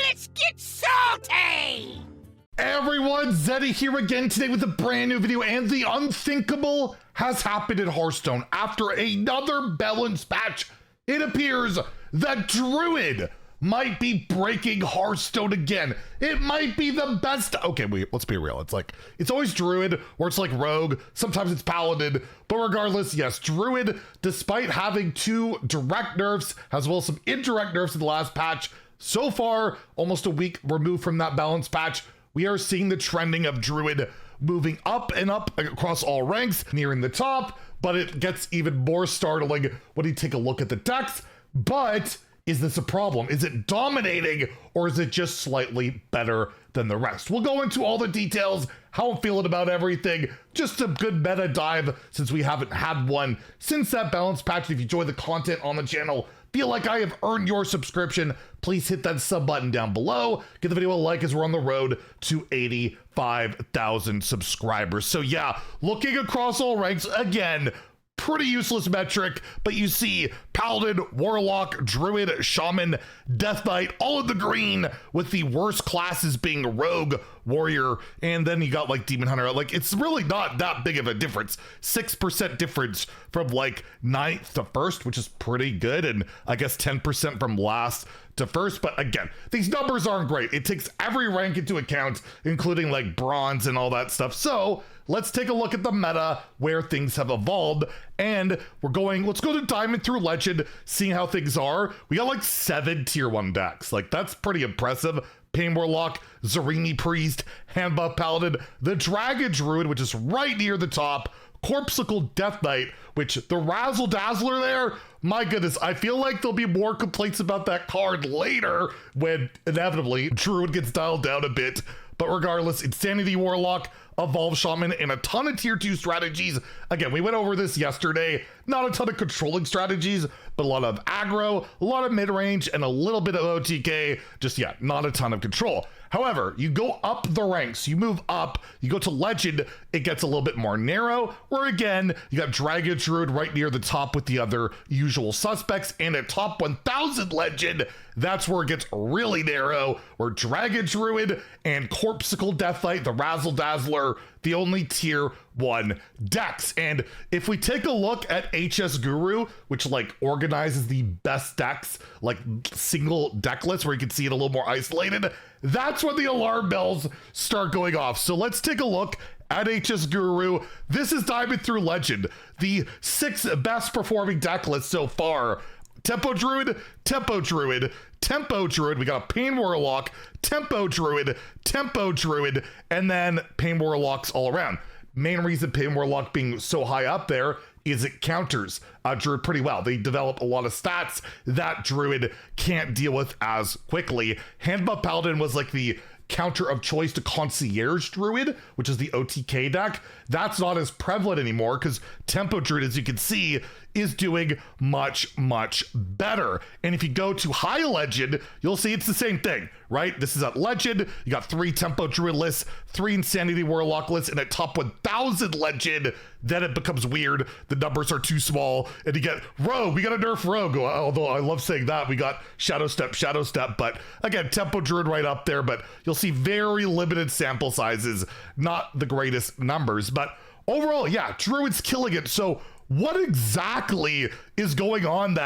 Let's get salty! Everyone, Zeddy here again today with a brand new video, and the unthinkable has happened in Hearthstone. After another balance patch, it appears that Druid might be breaking Hearthstone again. It might be the best. Okay, wait, let's be real. It's always Druid, or it's like Rogue. Sometimes it's Paladin. But regardless, yes, Druid, despite having 2 direct nerfs, as well as some indirect nerfs in the last patch, so far, almost a week removed from that balance patch, we are seeing the trending of Druid moving up and up across all ranks, nearing the top, but it gets even more startling when you take a look at the decks. But is this a problem? Is it dominating, or is it just slightly better than the rest? We'll go into all the details, how I'm feeling about everything, just a good meta dive since we haven't had one since that balance patch. If you enjoy the content on the channel, feel like I have earned your subscription, please hit that sub button down below. Give the video a like as we're on the road to 85,000 subscribers. So yeah, looking across all ranks, again, pretty useless metric, but you see Paladin, Warlock, Druid, Shaman, Death Knight, all in the green, with the worst classes being Rogue, Warrior, and then you got like Demon Hunter. Like, it's really not that big of a difference. 6% difference from like 9th to 1st, which is pretty good, and I guess 10% from last to 1st. But again, these numbers aren't great. It takes every rank into account, including like bronze and all that stuff. So let's take a look at the meta, where things have evolved, and let's go to Diamond through Legend, seeing how things are. We got like 7 tier 1 decks. Like, that's pretty impressive. Pain Warlock, Zarini Priest, Handbuff Paladin, the Dragon Druid, which is right near the top, Corpsicle Death Knight, which the Razzle Dazzler there, my goodness, I feel like there'll be more complaints about that card later when inevitably Druid gets dialed down a bit. But regardless, Insanity Warlock, Evolve Shaman, and a ton of tier 2 strategies. Again, we went over this yesterday. Not a ton of controlling strategies, but a lot of aggro, a lot of mid-range, and a little bit of OTK. Just, yeah, not a ton of control. However, you go up the ranks, you move up, you go to Legend, it gets a little bit more narrow, where again, you got Dragon Druid right near the top with the other usual suspects, and at top 1000 Legend, that's where it gets really narrow, where Dragon Druid and Corpsicle Death Knight, the Razzle Dazzler, the only tier 1 decks. And if we take a look at HS Guru, which like organizes the best decks, like single deck lists where you can see it a little more isolated, that's when the alarm bells start going off. So let's take a look at HS Guru. This is Diamond through Legend, the 6 best performing deck lists so far. Tempo Druid, Tempo Druid, Tempo Druid, we got a Pain Warlock, Tempo Druid, and then Pain Warlocks all around. Main reason Pain Warlock being so high up there is it counters Druid pretty well. They develop a lot of stats that Druid can't deal with as quickly. Handbuff Paladin was like the counter of choice to Concierge Druid, which is the OTK deck. That's not as prevalent anymore because Tempo Druid, as you can see, is doing much better. And if you go to High Legend, you'll see it's the same thing, right? This is at Legend, you got 3 Tempo Druid lists, 3 Insanity Warlock lists, and at top 1000 Legend, then it becomes weird. The numbers are too small, and you get Rogue. We got a nerf Rogue, although I love saying that. We got Shadow Step, but again, Tempo Druid right up there, but you'll see very limited sample sizes, not the greatest numbers. But overall, yeah, Druid's killing it. So what exactly is going on?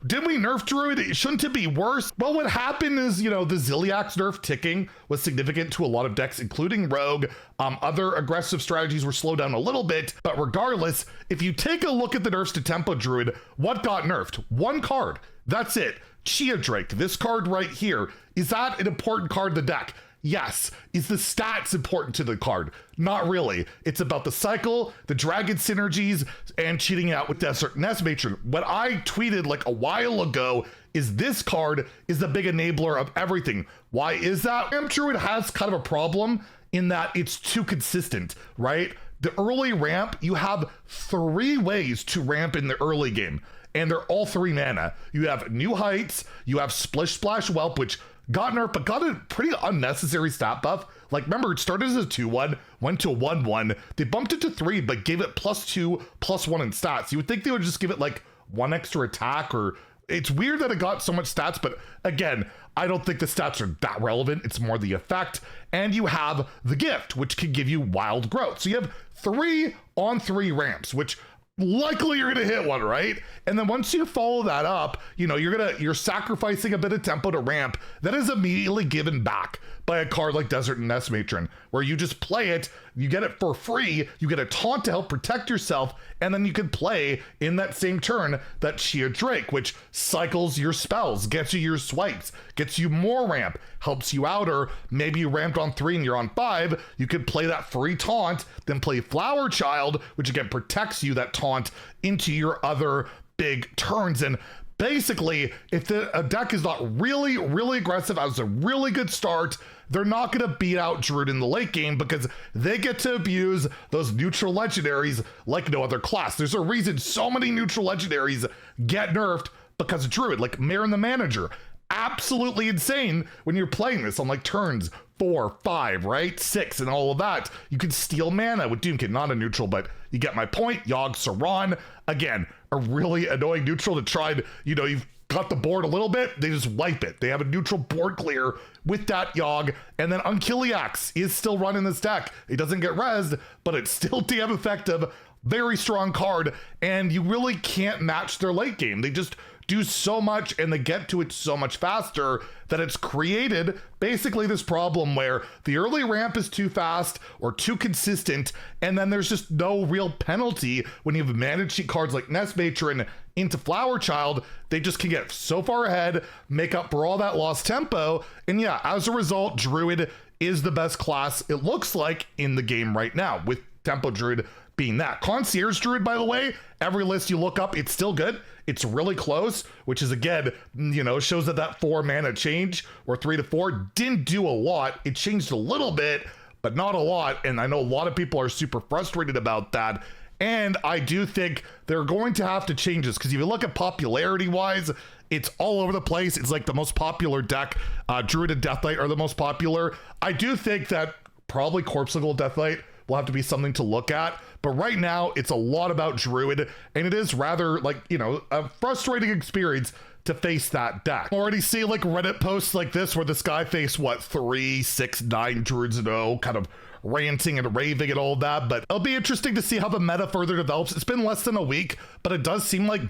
Did we nerf Druid? Shouldn't it be worse? Well, what happened is, the Ziliax nerf ticking was significant to a lot of decks, including Rogue. Other aggressive strategies were slowed down a little bit, but regardless, if you take a look at the nerfs to Tempo Druid, what got nerfed? 1 card. That's it. Chia Drake, this card right here. Is that an important card in the deck? Yes. Is the stats important to the card? Not really. It's about the cycle, the dragon synergies, and cheating out with Desert Nest Matron. What I tweeted like a while ago is this card is the big enabler of everything. Why is that? Ramp Druid has kind of a problem in that it's too consistent, right? The early ramp, you have 3 ways to ramp in the early game, and they're all 3 mana. You have New Heights, you have Splish Splash Whelp, which got nerfed, but got a pretty unnecessary stat buff. Like, remember, it started as a 2/1, went to a 1/1. They bumped it to 3, but gave it +2, +1 in stats. You would think they would just give it like 1 extra attack or it's weird that it got so much stats, but again, I don't think the stats are that relevant. It's more the effect. And you have the gift, which can give you wild growth. So you have 3-on-3 ramps, which likely you're gonna hit one, right? And then once you follow that up, you know, you're sacrificing a bit of tempo to ramp that is immediately given back by a card like Desert and Nest Matron, where you just play it, you get it for free, you get a taunt to help protect yourself, and then you can play in that same turn that Chia Drake, which cycles your spells, gets you your swipes, gets you more ramp, helps you out, or maybe you ramped on 3 and you're on 5, you could play that free taunt, then play Flower Child, which again protects you, that taunt, into your other big turns. And basically, if a deck is not really, really aggressive, has a really good start, they're not going to beat out Druid in the late game because they get to abuse those neutral legendaries like no other class. There's a reason so many neutral legendaries get nerfed because of Druid, like Marin the Manager. Absolutely insane when you're playing this on like turns 4, 5, right? 6 and all of that. You can steal mana with Doomkid, not a neutral, but you get my point. Yogg Saron, again, a really annoying neutral to try to, you know, you've got the board a little bit, they just wipe it. They have a neutral board clear with that Yogg, and then Unkiliax is still running this deck. It doesn't get rezzed, but it's still damn effective. Very strong card, and you really can't match their late game. They just do so much and they get to it so much faster that it's created basically this problem where the early ramp is too fast or too consistent, and then there's just no real penalty when you have managed sheet cards like Nest Matron into Flower Child. They just can get so far ahead, make up for all that lost tempo, and yeah, as a result, Druid is the best class, it looks like, in the game right now, with Tempo Druid being that. Concierge Druid, by the way, every list you look up, it's still good. It's really close, which is, again, you know, shows that 4 mana change, or 3 to 4, didn't do a lot. It changed a little bit, but not a lot. And I know a lot of people are super frustrated about that. And I do think they're going to have to change this, because if you look at popularity-wise, it's all over the place. It's like the most popular deck. Druid and Deathlight are the most popular. I do think that probably Corpsicle Deathlight will have to be something to look at. But right now, it's a lot about Druid, and it is rather, like, you know, a frustrating experience to face that deck. I already see like Reddit posts like this where this guy faced, what, 3, 6, 9 Druids in a row, kind of ranting and raving and all that, but it'll be interesting to see how the meta further develops. It's been less than a week, but it does seem like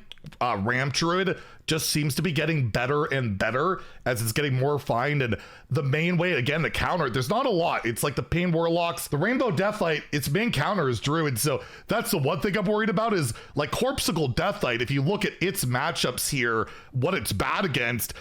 Ramp Druid just seems to be getting better and better as it's getting more refined. And the main way, again, to counter, there's not a lot. It's like the Pain Warlocks, the Rainbow Deathlight, its main counter is Druid. So that's the one thing I'm worried about is like Corpsicle Deathlight. If you look at its matchups here, what it's bad against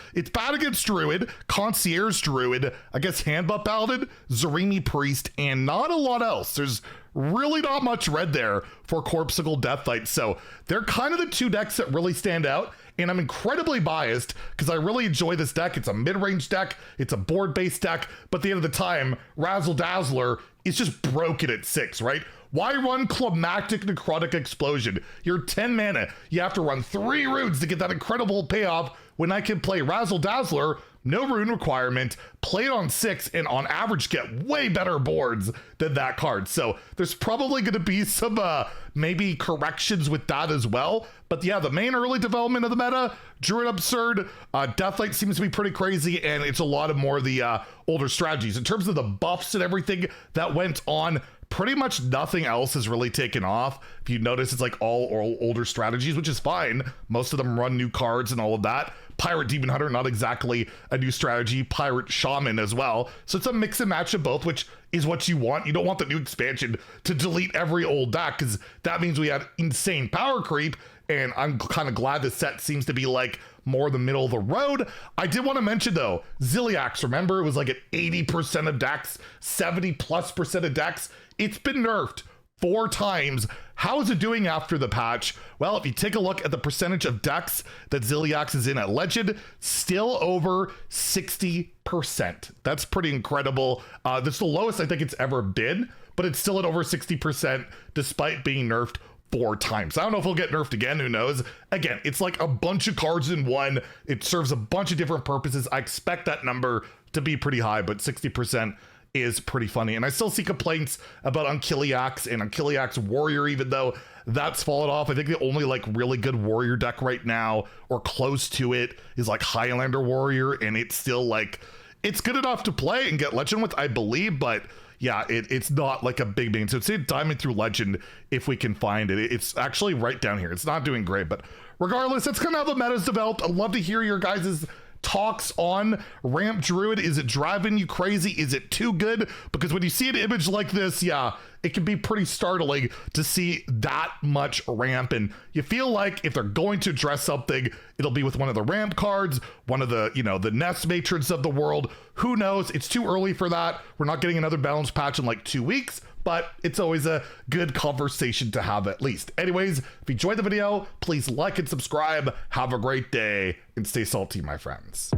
Druid, Concierge Druid, I guess Handbutt Paladin, Zarimi Priest, and not a lot else. There's really not much red there for Corpsicle Deathlight. So they're kind of the two decks that really stand out. And I'm incredibly biased because I really enjoy this deck. It's a mid-range deck. It's a board-based deck. But at the end of the time, Razzle Dazzler is just broken at 6, right? Why run Climactic Necrotic Explosion? You're 10 mana. You have to run 3 runes to get that incredible payoff when I can play Razzle Dazzler, no rune requirement, play it on 6, and on average get way better boards than that card. So there's probably going to be some maybe corrections with that as well. But yeah, the main early development of the meta, Druid Absurd, Deathlight seems to be pretty crazy, and it's a lot of more of the older strategies. In terms of the buffs and everything that went on, pretty much nothing else has really taken off. If you notice, it's like all older strategies, which is fine. Most of them run new cards and all of that. Pirate Demon Hunter, not exactly a new strategy. Pirate Shaman as well. So it's a mix and match of both, which is what you want. You don't want the new expansion to delete every old deck, because that means we had insane power creep. And I'm kind of glad the set seems to be like more the middle of the road. I did want to mention though, Ziliax, remember it was like at 80% of decks, 70+% of decks. It's been nerfed 4 times. How is it doing after the patch? Well, if you take a look at the percentage of decks that Ziliax is in at Legend, still over 60%. That's pretty incredible. That's the lowest I think it's ever been, but it's still at over 60% despite being nerfed 4 times. I don't know if it'll get nerfed again, who knows? Again, it's like a bunch of cards in one. It serves a bunch of different purposes. I expect that number to be pretty high, but 60% is pretty funny. And I still see complaints about Unkiliax and Unkiliax Warrior, even though that's fallen off. I think the only like really good warrior deck right now or close to it is like Highlander Warrior, and it's still like, it's good enough to play and get legend with, I believe, but yeah, it's not like a big main. So it's in Diamond through Legend if we can find it. It's actually right down here. It's not doing great, but regardless, that's kind of how the meta's developed. I'd love to hear your guys' talks on ramp Druid. Is it driving you crazy? Is it too good? Because when you see an image like this, yeah, it can be pretty startling to see that much ramp, and you feel like if they're going to address something, it'll be with one of the ramp cards, one of the, you know, the Nest Matrons of the world. Who knows? It's too early for that. We're not getting another balance patch in like 2 weeks, but it's always a good conversation to have at least. Anyways, if you enjoyed the video, please like and subscribe. Have a great day and stay salty, my friends.